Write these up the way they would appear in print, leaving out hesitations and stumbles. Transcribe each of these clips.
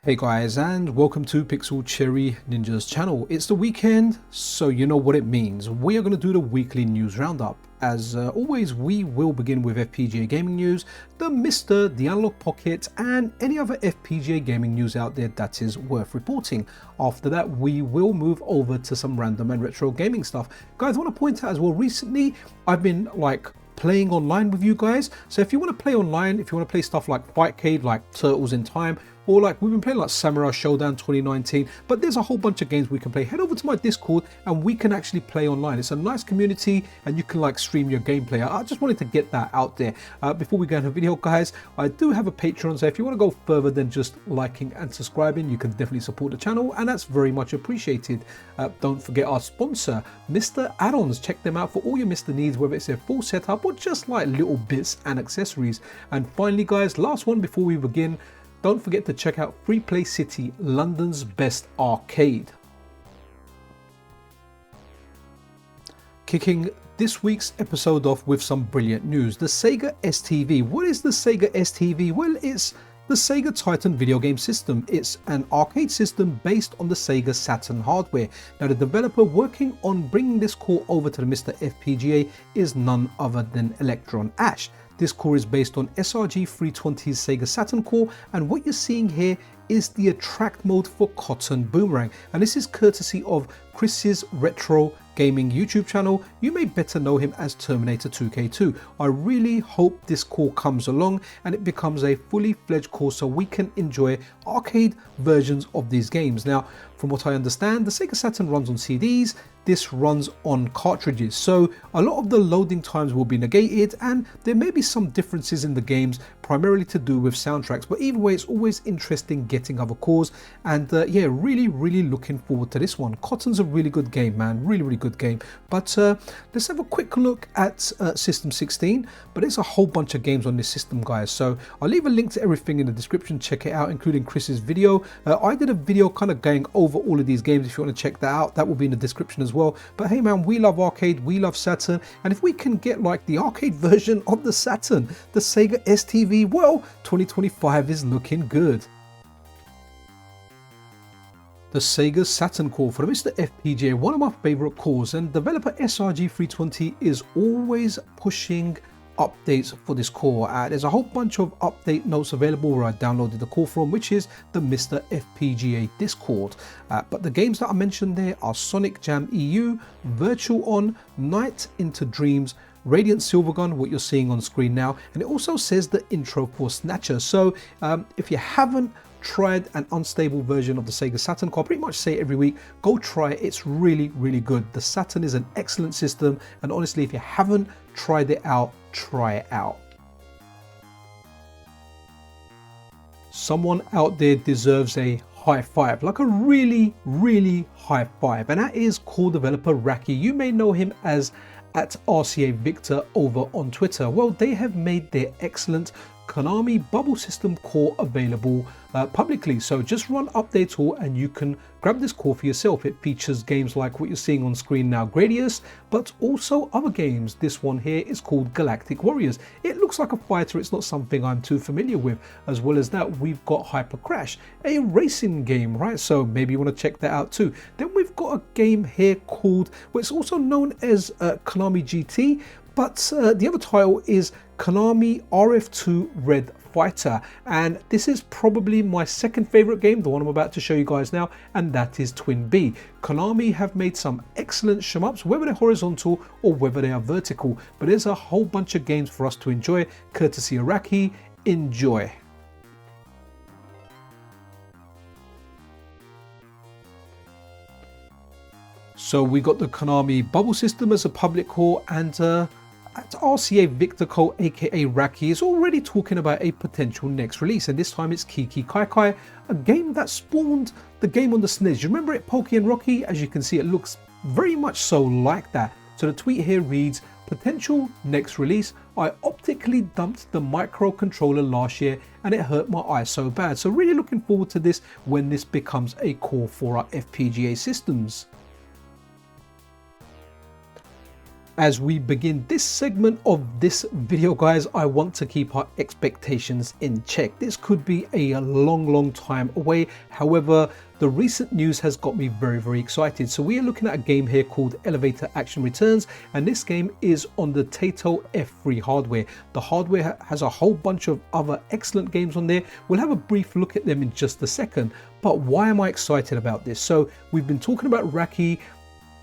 Hey guys, and welcome to Pixel Cherry Ninja's channel. It's the weekend, so you know what it means. We are going to do the weekly news roundup. As always, we will begin with FPGA gaming news, the MiSTer, the Analogue Pocket, and any other FPGA gaming news out there that is worth reporting. After that, we will move over to some random and retro gaming stuff. Guys, I want to point out as well, recently I've been playing online with you guys. So if you want to play online, if you want to play stuff like Fightcade, like Turtles in Time, or like we've been playing like Samurai Showdown 2019, but there's a whole bunch of games we can play. Head over to my Discord and we can actually play online. It's a nice community and you can like stream your gameplay. I just wanted to get that out there. Before we go into the video, guys, I do have a Patreon, so if you want to go further than just liking and subscribing, you can definitely support the channel, and that's very much appreciated. Don't forget our sponsor, MiSTer Add-ons. Check them out for all your MiSTer needs, whether it's a full setup or just like little bits and accessories. And finally, guys, last one before we begin, don't forget to check out Free Play City, London's best arcade. Kicking this week's episode off with some brilliant news. The SEGA STV. What is the SEGA STV? Well, it's the SEGA Titan video game system. It's an arcade system based on the SEGA Saturn hardware. Now, the developer working on bringing this core over to the MiSTer FPGA is none other than Electron Ash. This core is based on SRG 320's SEGA Saturn core, and what you're seeing here is the attract mode for Cotton Boomerang, and this is courtesy of Chris's Retro Gaming YouTube channel. You may better know him as Terminator 2K2. I really hope this core comes along and it becomes a fully fledged core so we can enjoy arcade versions of these games. Now, from what I understand, the SEGA Saturn runs on CDs. This runs on cartridges, so a lot of the loading times will be negated and there may be some differences in the games, primarily to do with soundtracks, but either way, it's always interesting getting other cores, and yeah, really looking forward to this one. Cotton's a really good game, man, really good game. But let's have a quick look at System 16, but there's a whole bunch of games on this system, guys, so I'll leave a link to everything in the description. Check it out, including Chris's video. I did a video kind of going over all of these games. If you want to check that out, that will be in the description as well. But hey man, we love arcade, we love Saturn, and if we can get like the arcade version of the Saturn, the SEGA STV, well, 2025 is looking good. The SEGA Saturn core for the MiSTer FPGA, one of my favorite cores, and developer SRG 320 is always pushing updates for this core. There's a whole bunch of update notes available where I downloaded the core from, which is the MiSTer FPGA Discord. But the games that I mentioned there are Sonic Jam EU, Virtual On, Night into Dreams, Radiant Silvergun, what you're seeing on screen now, and it also says the intro for Snatcher. So if you haven't tried an unstable version of the SEGA Saturn core, I pretty much say it every week, go try it. It's really good. The Saturn is an excellent system, and honestly, if you haven't tried it out, try it out. Someone out there deserves a high five, like a really high five, and that is core developer Raki. You may know him as at RCA Victor over on Twitter. Well, they have made their excellent Konami Bubble System core available publicly, so just run update tool and you can grab this core for yourself. It features games like what you're seeing on screen now, Gradius, but also other games. This one here is called Galactic Warriors. It looks like a fighter, it's not something I'm too familiar with. As well as that, we've got Hyper Crash, a racing game, right? So maybe you want to check that out too. Then we've got a game here called, well, it's also known as Konami GT, but the other title is Konami RF2 Red Fighter, and this is probably my second favorite game, the one I'm about to show you guys now, and that is Twin B. Konami have made some excellent shmups, whether they're horizontal or whether they are vertical, but there's a whole bunch of games for us to enjoy, courtesy of Raki. Enjoy. So we got the Konami Bubble System as a public core, and at RCA Victor Co, aka Raki, is already talking about a potential next release, and this time it's Kiki Kaikai, a game that spawned the game on the SNES. You remember it, Pokey and Rocky? As you can see, it looks very much so like that. So the tweet here reads, potential next release. I optically dumped the microcontroller last year and it hurt my eyes so bad. So really looking forward to this when this becomes a core for our FPGA systems. As we begin this segment of this video, guys, I want to keep our expectations in check. This could be a long time away. However, the recent news has got me very excited. So we are looking at a game here called Elevator Action Returns, and this game is on the Taito F3 hardware. The hardware has a whole bunch of other excellent games on there. We'll have a brief look at them in just a second. But why am I excited about this? So we've been talking about Raki,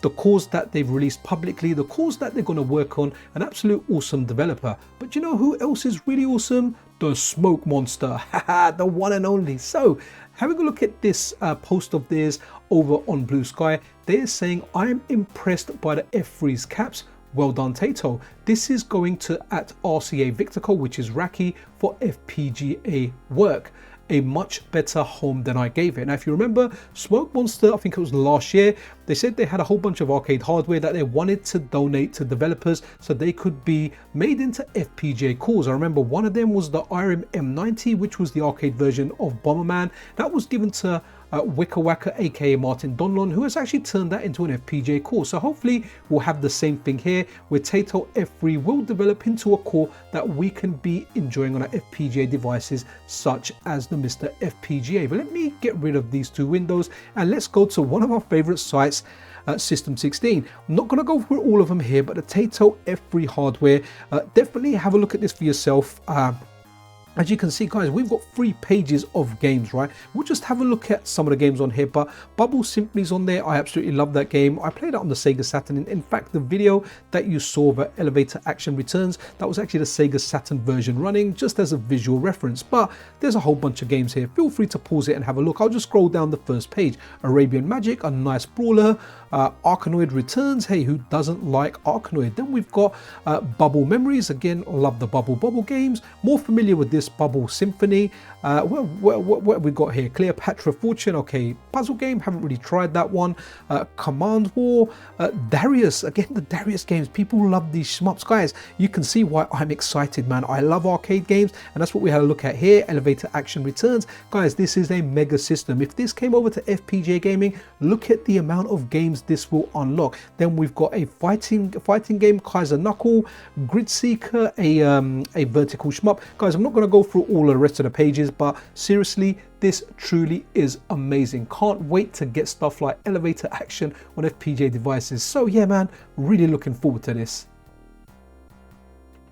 the cores that they've released publicly, the cores that they're going to work on, an absolute awesome developer. But you know who else is really awesome? The Smoke Monster, haha, the one and only. So having a look at this post of theirs over on Blue Sky, they're saying, I am impressed by the F3's caps. Well done, Taito. This is going to at RCA Victorco, which is Raki, for FPGA work. A much better home than I gave it. Now, if you remember, Smoke Monster, I think it was last year, they said they had a whole bunch of arcade hardware that they wanted to donate to developers so they could be made into FPGA cores. I remember one of them was the IRIM M90, which was the arcade version of Bomberman. That was given to Wicca Wacka, aka Martin Donlon, who has actually turned that into an FPGA core. So hopefully we'll have the same thing here, where Taito F3 will develop into a core that we can be enjoying on our FPGA devices, such as the MiSTer FPGA. But let me get rid of these two windows and let's go to one of our favorite sites, System 16. I'm not going to go through all of them here, but the Taito F3 hardware, definitely have a look at this for yourself. As you can see, guys, we've got 3 pages of games, right? We'll just have a look at some of the games on here, but Bubble Simply's on there. I absolutely love that game. I played it on the Sega Saturn. In fact, the video that you saw of Elevator Action Returns, that was actually the Sega Saturn version running, just as a visual reference. But there's a whole bunch of games here. Feel free to pause it and have a look. I'll just scroll down the first page. Arabian Magic, a nice brawler. Arkanoid Returns, hey, who doesn't like Arkanoid? Then we've got Bubble Memories, again, love the Bubble games. More familiar with this, Bubble Symphony. What have we got here? Cleopatra Fortune, okay, puzzle game, haven't really tried that one. Command War, Darius, again, the Darius games, people love these shmups. Guys, you can see why I'm excited, man. I love arcade games, and that's what we had a look at here, Elevator Action Returns. Guys, this is a mega system. If this came over to FPGA gaming, look at the amount of games this will unlock. Then we've got a fighting game, Kaiser Knuckle, Grid Seeker, a vertical shmup. Guys, I'm not going to go through all the rest of the pages, but seriously, this truly is amazing. Can't wait to get stuff like Elevator Action on FPGA devices. So yeah, man, really looking forward to this.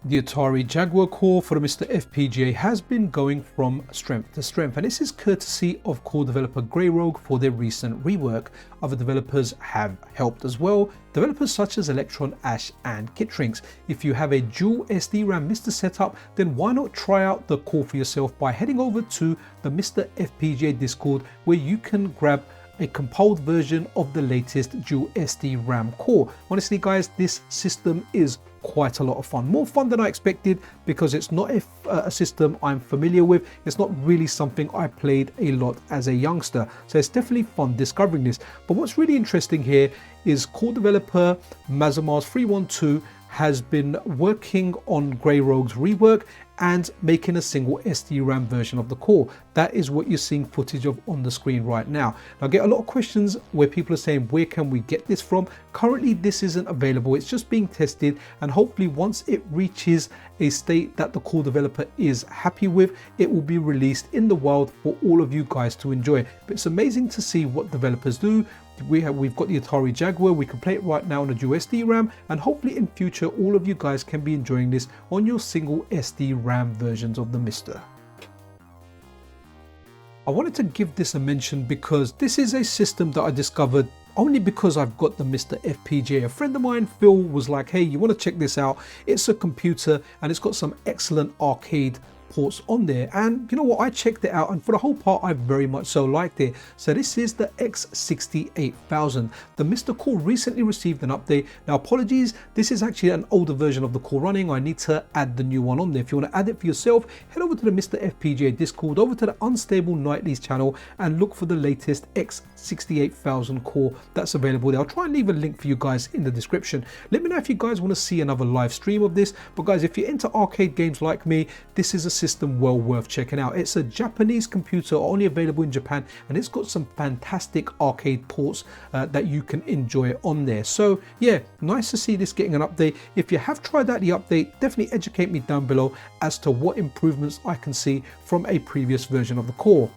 The Atari Jaguar core for the MiSTer FPGA has been going from strength to strength, and this is courtesy of core developer Grey Rogue for their recent rework. Other developers have helped as well, developers such as Electron, Ash and Kitrinks. If you have a dual SD-RAM MiSTer setup, then why not try out the core for yourself by heading over to the MiSTer FPGA Discord, where you can grab a compiled version of the latest dual SD-RAM core. Honestly, guys, this system is quite a lot of fun, more fun than I expected, because it's not a system I'm familiar with. It's not really something I played a lot as a youngster, so it's definitely fun discovering this. But what's really interesting here is core developer Mazamars312 has been working on Grey Rogue's rework and making a single SD-RAM version of the core. That is what you're seeing footage of on the screen right now. Now, I get a lot of questions where people are saying, where can we get this from? Currently, this isn't available. It's just being tested, and hopefully once it reaches a state that the core developer is happy with, it will be released in the wild for all of you guys to enjoy. But it's amazing to see what developers do. We've got the Atari Jaguar, we can play it right now on a dual SD-RAM, and hopefully in future all of you guys can be enjoying this on your single SD-RAM versions of the MiSTer. I wanted to give this a mention because this is a system that I discovered only because I've got the MiSTer FPGA. A friend of mine, Phil, was like, hey, you want to check this out? It's a computer and it's got some excellent arcade ports on there, and you know what, I checked it out, and for the whole part I very much so liked it. So this is the X68000. The MiSTer core recently received an update. Now, apologies, this is actually an older version of the core running. I need to add the new one on there. If you want to add it for yourself, head over to the MiSTer FPGA Discord, over to the Unstable Nightly's channel, and look for the latest X68000 core that's available there. I'll try and leave a link for you guys in the description. Let me know if you guys want to see another live stream of this. But guys, if you're into arcade games like me, this is a system well worth checking out. It's a Japanese computer, only available in Japan, and it's got some fantastic arcade ports that you can enjoy on there. So yeah, nice to see this getting an update. If you have tried out the update, definitely educate me down below as to what improvements I can see from a previous version of the core.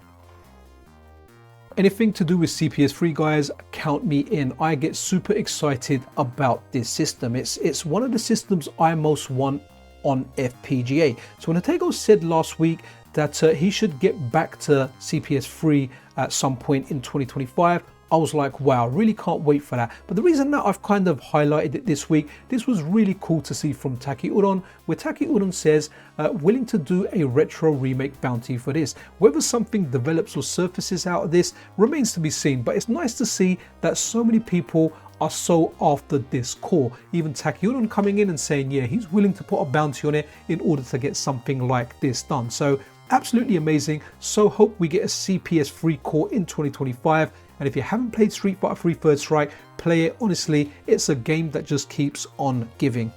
Anything to do with CPS3, guys, count me in. I get super excited about this system. It's one of the systems I most want on FPGA. So when Taito said last week that he should get back to CPS3 at some point in 2025, I was like, wow, really can't wait for that. But the reason that I've kind of highlighted it this week, this was really cool to see from Taki Udon, where Taki Udon says, willing to do a retro remake bounty for this. Whether something develops or surfaces out of this remains to be seen, but it's nice to see that so many people are so after this core. Even Taki Udon coming in and saying, yeah, he's willing to put a bounty on it in order to get something like this done. So absolutely amazing. So hope we get a CPS3 core in 2025. And if you haven't played Street Fighter 3 Third Strike, play it. Honestly, it's a game that just keeps on giving.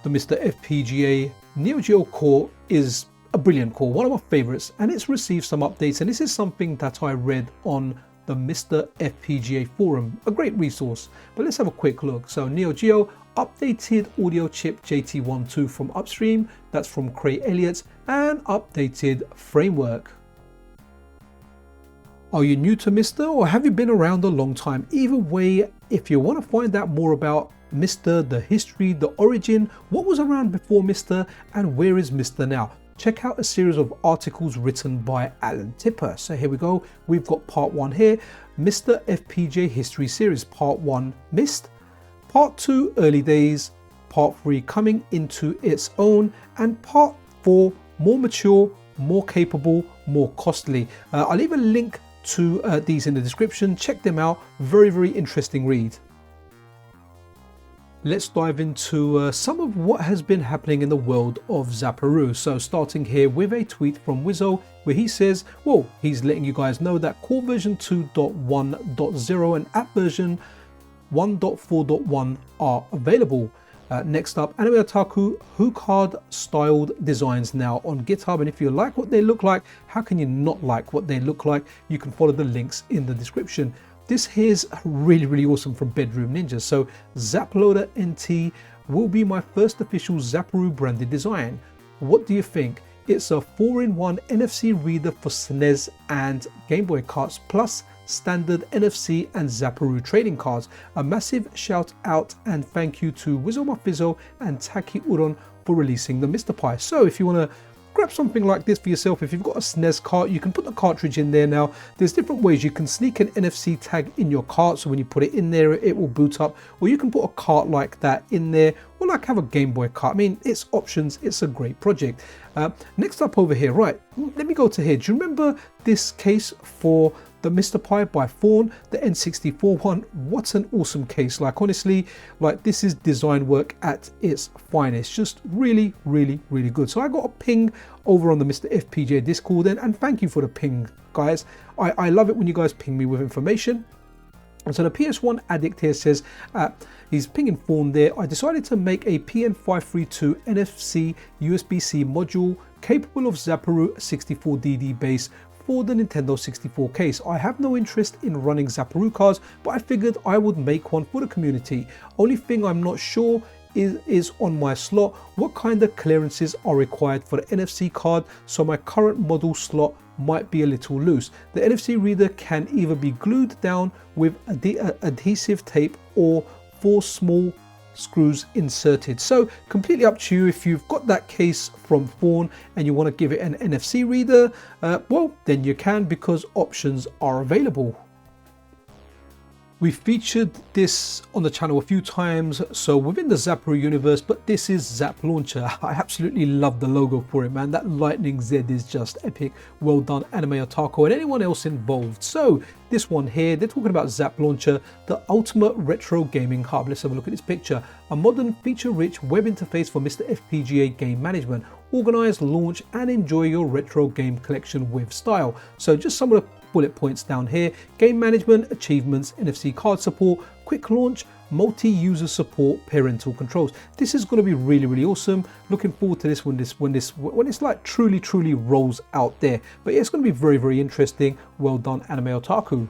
The MiSTer FPGA Neo-Geo core is a brilliant core, one of my favorites, and it's received some updates. And this is something that I read on the MiSTer FPGA forum, a great resource. But let's have a quick look. So Neo-Geo updated audio chip JT12 from upstream, that's from Craig Elliott, and updated framework. Are you new to MiSTer or have you been around a long time? Either way, if you want to find out more about MiSTer, the history, the origin, what was around before MiSTer, and where is MiSTer now, check out a series of articles written by Alan Tipper. So here we go, we've got part 1 here, MiSTer FPGA History Series, part 1 missed, part 2 early days, part 3 coming into its own, and part 4 more mature, more capable, more costly. I'll leave a link to these in the description. Check them out. Very interesting read. Let's dive into some of what has been happening in the world of Zaparoo. So starting here with a tweet from Wizzo where he says, well, he's letting you guys know that core version 2.1.0 and app version 1.4.1 are available. Next up, Anime Otaku hook-hard styled designs now on GitHub, and if you like what they look like, how can you not like what they look like? You can follow the links in the description. This here's really awesome from Bedroom Ninja. So ZapLoader NT will be my first official Zaparoo branded design. What do you think? It's a 4-in-1 NFC reader for SNES and Game Boy carts, plus standard NFC and Zaparoo trading cards. A massive shout out and thank you to Wizzo and Taki Udon for releasing the MiSTer Pi. So if you want to grab something like this for yourself, if you've got a SNES cart, you can put the cartridge in there now. There's different ways. You can sneak an NFC tag in your cart, so when you put it in there, it will boot up, or you can put a cart like that in there, or like have a Game Boy cart. I mean, it's options. It's a great project. Next up over here, right, let me go to here. Do you remember this case for the MiSTer Pi by FPGA, the N64 one? What an awesome case. Like, honestly, like, this is design work at its finest. Just really good. So I got a ping over on the MiSTer FPGA Discord, and thank you for the ping, guys. I love it when you guys ping me with information. And so the PS1 Addict here says, he's pinging form there. I decided to make a PN532 NFC USB-C module capable of Zaparoo 64DD base for the Nintendo 64 case. I have no interest in running Zaparoo cards, but I figured I would make one for the community. Only thing I'm not sure is on my slot, what kind of clearances are required for the NFC card, so my current model slot might be a little loose. The NFC reader can either be glued down with adhesive tape or 4 small screws inserted. So completely up to you. If you've got that case from FPGA and you want to give it an NFC reader, well, then you can, because options are available. We've featured this on the channel a few times, so within the Zaparoo universe, but this is ZapLauncher. I absolutely love the logo for it, man. That lightning Z is just epic. Well done, Anime Otaku and anyone else involved. So this one here, they're talking about ZapLauncher, the ultimate retro gaming hub. Let's have a look at this picture. A modern, feature-rich web interface for MiSTer FPGA game management. Organize, launch, and enjoy your retro game collection with style. So just some of the bullet points down here: game management, achievements, NFC card support, quick launch, multi-user support, parental controls. This is going to be really awesome. Looking forward to this when it's like truly rolls out there. But yeah, it's going to be very interesting. Well done, Anime Otaku.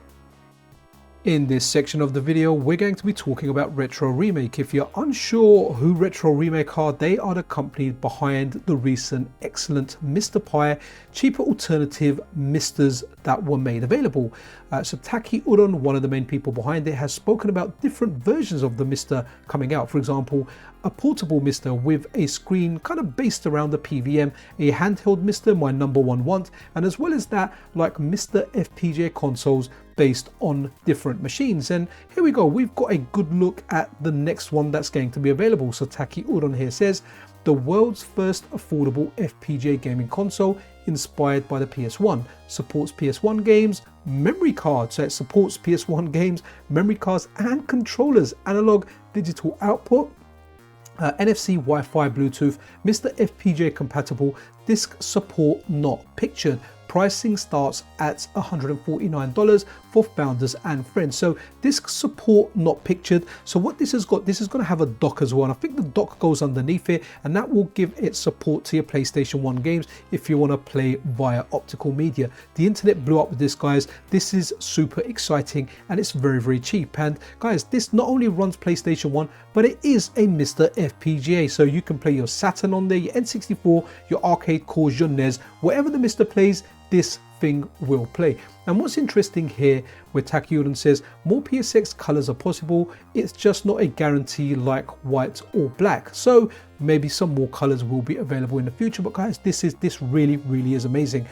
In this section of the video, we're going to be talking about Retro Remake. If you're unsure who Retro Remake are, they are the company behind the recent excellent Mr. Pi cheaper alternative MiSTers that were made available. So Taki Udon, one of the main people behind it, has spoken about different versions of the MiSTer coming out. For example, a portable MiSTer with a screen kind of based around the PVM, a handheld MiSTer, my number one want, and as well as that, like MiSTer FPGA consoles based on different machines. And here we go, we've got a good look at the next one that's going to be available. So Taki Udon here says, the world's first affordable FPGA gaming console inspired by the PS1, supports PS1 games, memory cards, so it supports PS1 games, memory cards and controllers, analog digital output, NFC, Wi-Fi, Bluetooth, MiSTer FPGA compatible, disk support not pictured. Pricing starts at $149 for founders and friends. So disk support not pictured. So what this has got, this is going to have a dock as well. And I think the dock goes underneath it, and that will give it support to your PlayStation 1 games if you want to play via optical media. The internet blew up with this, guys. This is super exciting and it's very cheap. And guys, this not only runs PlayStation 1, but it is a MiSTer FPGA. So you can play your Saturn on there, your N64, your arcade cores, your NES, whatever the MiSTer plays, this thing will play. And what's interesting here, where Taki Udon says more PSX colors are possible, it's just not a guarantee like white or black. So maybe some more colors will be available in the future. But guys, this really is amazing.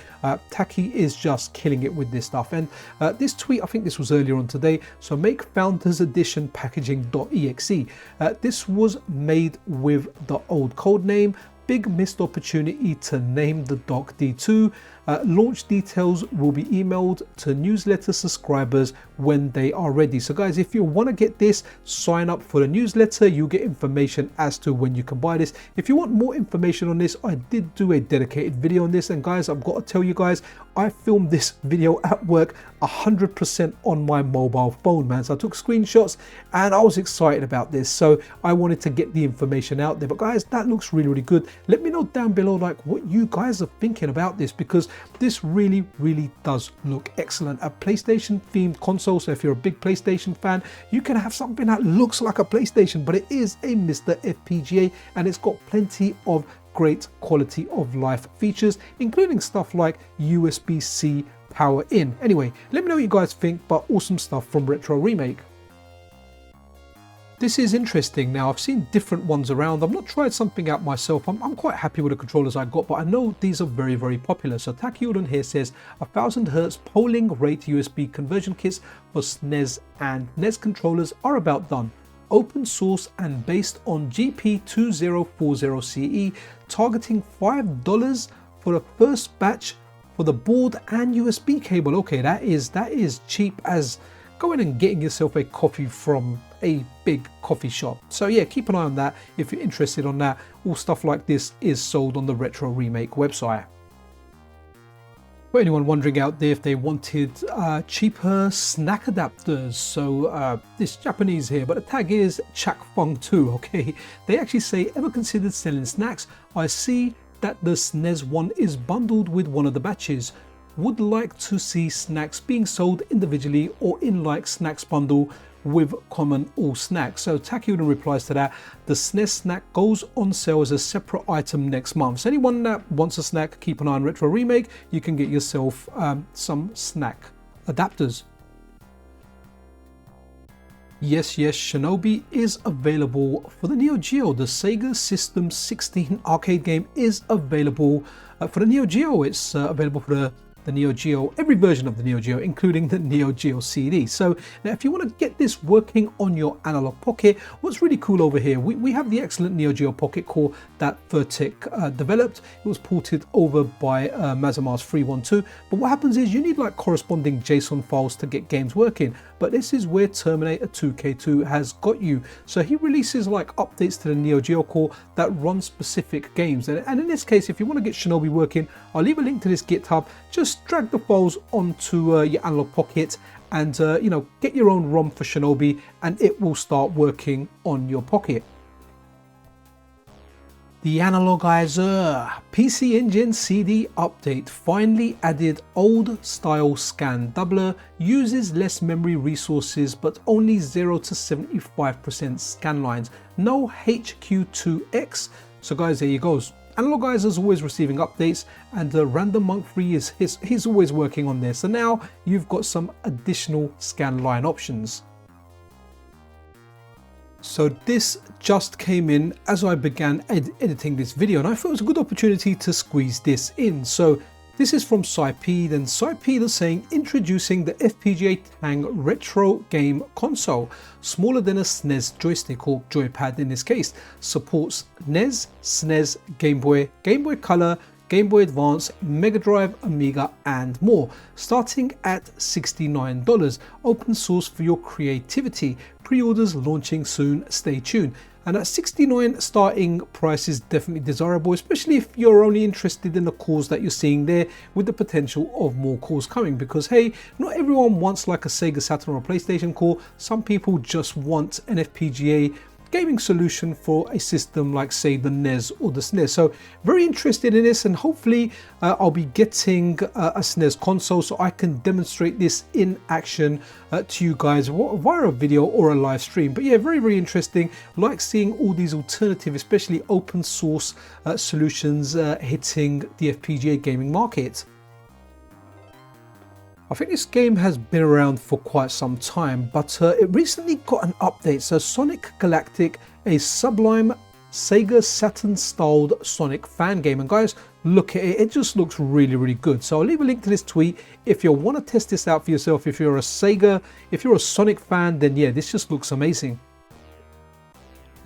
Taki is just killing it with this stuff. And this tweet, I think this was earlier on today. So make Founders Edition packaging.exe. This was made with the old code name. Big missed opportunity to name the dock D2. Launch details will be emailed to newsletter subscribers when they are ready. So guys, if you want to get this, sign up for the newsletter. You'll get information as to when you can buy this. If you want more information on this, I did do a dedicated video on this, and guys, I've got to tell you guys, I filmed this video at work 100% on my mobile phone, man. So I took screenshots and I was excited about this, so I wanted to get the information out there. But guys, that looks really good. Let me know down below like what you guys are thinking about this, because this really does look excellent. A PlayStation themed console, so if you're a big PlayStation fan, you can have something that looks like a PlayStation, but it is a MiSTer FPGA, and it's got plenty of great quality of life features, including stuff like USB-C power in. Anyway, let me know what you guys think, but awesome stuff from Retro Remake. This is interesting. Now, I've seen different ones around. I've not tried something out myself. I'm quite happy with the controllers I got, but I know these are very popular. So Taki Udon here says 1000 Hz polling rate USB conversion kits for SNES and NES controllers are about done. Open source and based on GP2040CE, targeting $5 for the first batch for the board and USB cable. Okay, that is cheap as going and getting yourself a coffee from a big coffee shop. So yeah, keep an eye on that if you're interested on that. All stuff like this is sold on the Retro Remake website. For anyone wondering out there if they wanted cheaper SNAC adapters, so this Japanese here, but the tag is Chakfung2, okay? They actually say, ever considered selling snacks? I see that the SNES one is bundled with one of the batches. Would like to see snacks being sold individually or in like snacks bundle with common all snacks. So Taki Udon replies to that, the SNES snack goes on sale as a separate item next month. So anyone that wants a snack, keep an eye on Retro Remake. You can get yourself some snack adapters. Yes, Shinobi is available for the Neo-Geo. The Sega System 16 arcade game is available for the Neo-Geo. It's available for the Neo-Geo, every version of the Neo-Geo, including the Neo-Geo CD. So now if you want to get this working on your analog pocket, what's really cool over here, we have the excellent Neo-Geo Pocket core that Vertec developed. It was ported over by Mazama's 312, but what happens is you need like corresponding JSON files to get games working, but this is where Terminator 2K2 has got you. So he releases like updates to the Neo-Geo core that run specific games, and in this case, if you want to get Shinobi working, I'll leave a link to this GitHub. Just just drag the files onto your Analogue Pocket and get your own ROM for Shinobi, and it will start working on your Pocket. The Analogizer PC Engine CD update finally added old style scan doubler, uses less memory resources but only 0 to 75% scan lines, no HQ2X. So guys, there you go. Analogizer is always receiving updates, and Random Monk 3 he's always working on this. So now you've got some additional scan line options. So this just came in as I began editing this video, and I thought it was a good opportunity to squeeze this in. So this is from Sipeed, and Sipeed is saying introducing the FPGA Tang Retro Game Console, smaller than a SNES joystick or joypad in this case, supports NES, SNES, Game Boy, Game Boy Color, Game Boy Advance, Mega Drive, Amiga and more, starting at $69. Open source for your creativity. Pre-orders launching soon, stay tuned. And at $69 starting price is definitely desirable, especially if you're only interested in the cores that you're seeing there, with the potential of more cores coming, because hey, not everyone wants like a Sega Saturn or PlayStation core. Some people just want an FPGA gaming solution for a system like say the NES or the SNES. So very interested in this, and hopefully I'll be getting a SNES console so I can demonstrate this in action to you guys via a video or a live stream. But yeah, very interesting. Like seeing all these alternative, especially open source solutions hitting the FPGA gaming market. I think this game has been around for quite some time, but it recently got an update. So Sonic Galactic, a sublime Sega Saturn styled Sonic fan game, and guys, look at it, it just looks really good. So I'll leave a link to this tweet if you want to test this out for yourself. If you're a Sonic fan, then yeah, this just looks amazing.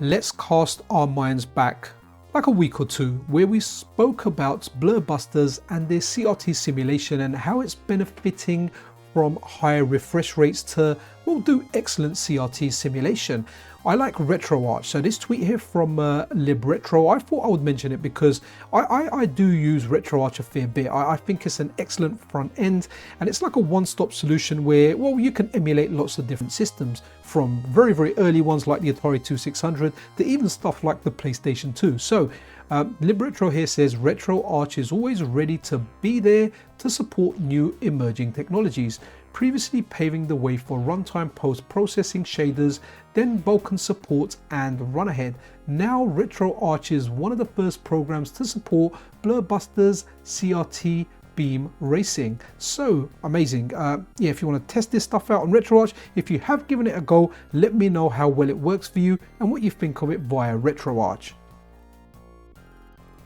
Let's cast our minds back like a week or two, where we spoke about BlurBusters and their CRT simulation and how it's benefiting from higher refresh rates to, well, do excellent CRT simulation. I like RetroArch, so this tweet here from LibRetro, I thought I would mention it because I do use RetroArch a fair bit. I think it's an excellent front end, and it's like a one-stop solution where, well, you can emulate lots of different systems, from very early ones like the Atari 2600 to even stuff like the PlayStation 2. So LibRetro here says RetroArch is always ready to be there to support new emerging technologies, previously paving the way for runtime post-processing shaders, then Vulkan support and run ahead. Now RetroArch is one of the first programs to support BlurBusters CRT beam racing. So amazing. Yeah, if you want to test this stuff out on RetroArch, if you have given it a go, let me know how well it works for you and what you think of it via RetroArch.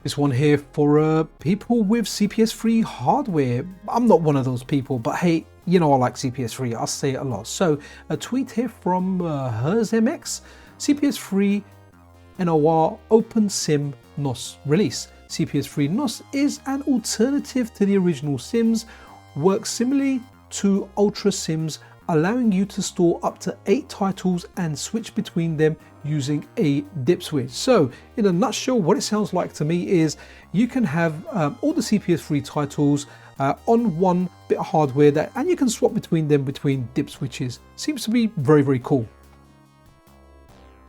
This one here for people with CPS3 hardware. I'm not one of those people, but hey, you know I like CPS3, I'll say it a lot. So a tweet here from HersMX, CPS3 NOR OpenSim NOS release. CPS3 NOS is an alternative to the original Sims, works similarly to Ultra Sims, allowing you to store up to 8 titles and switch between them using a dip switch. So in a nutshell, what it sounds like to me is you can have all the CPS3 titles on one bit of hardware and you can swap between them between dip switches. Seems to be very cool.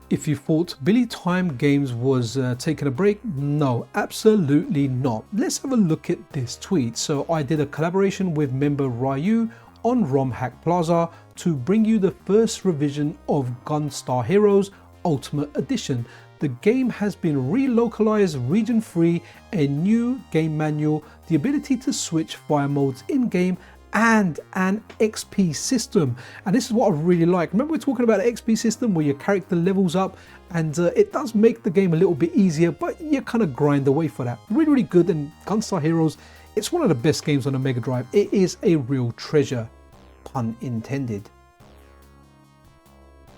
If you thought Billy Time Games was taking a break, no, absolutely not. Let's have a look at this tweet. So I did a collaboration with member Ryu on ROM Hack Plaza to bring you the first revision of Gunstar Heroes Ultimate Edition. The game has been relocalized region free, a new game manual, the ability to switch fire modes in game, and an XP system. And this is what I really like. Remember, we're talking about an XP system where your character levels up, and it does make the game a little bit easier, but you kind of grind away for that. Really good. And Gunstar Heroes, it's one of the best games on the Mega Drive. It is a real treasure, pun intended.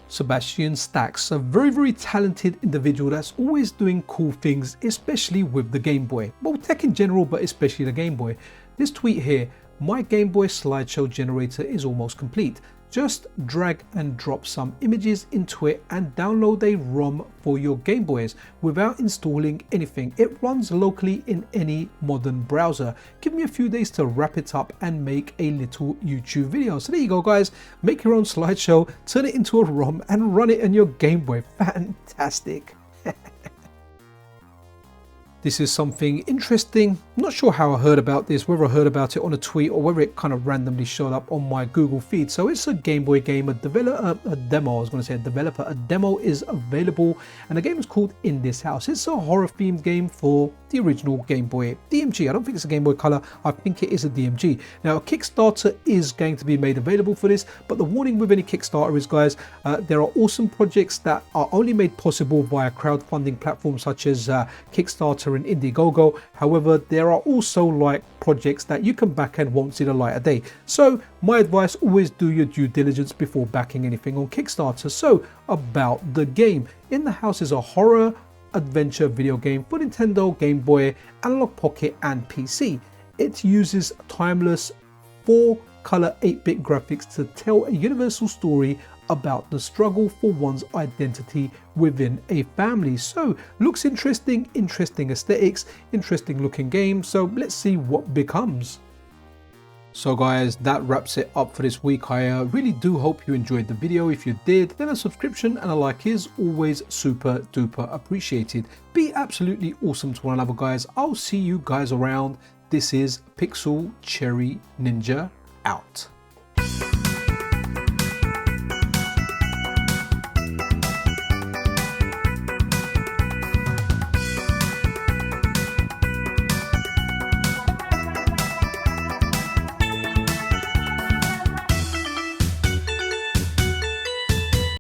Sebastian Stacks, a very talented individual that's always doing cool things, especially with the Game Boy. Well, tech in general, but especially the Game Boy. This tweet here: my Game Boy slideshow generator is almost complete. Just drag and drop some images into it and download a ROM for your Game Boys without installing anything. It runs locally in any modern browser. Give me a few days to wrap it up and make a little YouTube video. So there you go guys, make your own slideshow, turn it into a ROM and run it on your Game Boy. Fantastic. This is something interesting. I'm not sure how I heard about this, whether I heard about it on a tweet or whether it kind of randomly showed up on my Google feed. So it's a Game Boy game, a demo is available, and the game is called In This House. It's a horror themed game for the original Game Boy DMG. I don't think it's a Game Boy Color, I think it is a DMG. Now a Kickstarter is going to be made available for this, but the warning with any Kickstarter is, guys, there are awesome projects that are only made possible via crowdfunding platforms such as Kickstarter and Indiegogo. However, there are also like projects that you can back and won't see the light of day. So my advice, always do your due diligence before backing anything on Kickstarter. So about the game, In the House is a horror adventure video game for Nintendo, Game Boy, Analog Pocket and PC. It uses timeless 4-color 8-bit graphics to tell a universal story about the struggle for one's identity within a family. So looks interesting, interesting aesthetics, interesting looking game. So let's see what becomes. So guys, that wraps it up for this week. I really do hope you enjoyed the video. If you did, then a subscription and a like is always super duper appreciated. Be absolutely awesome to one another, guys. I'll see you guys around. This is Pixel Cherry Ninja out.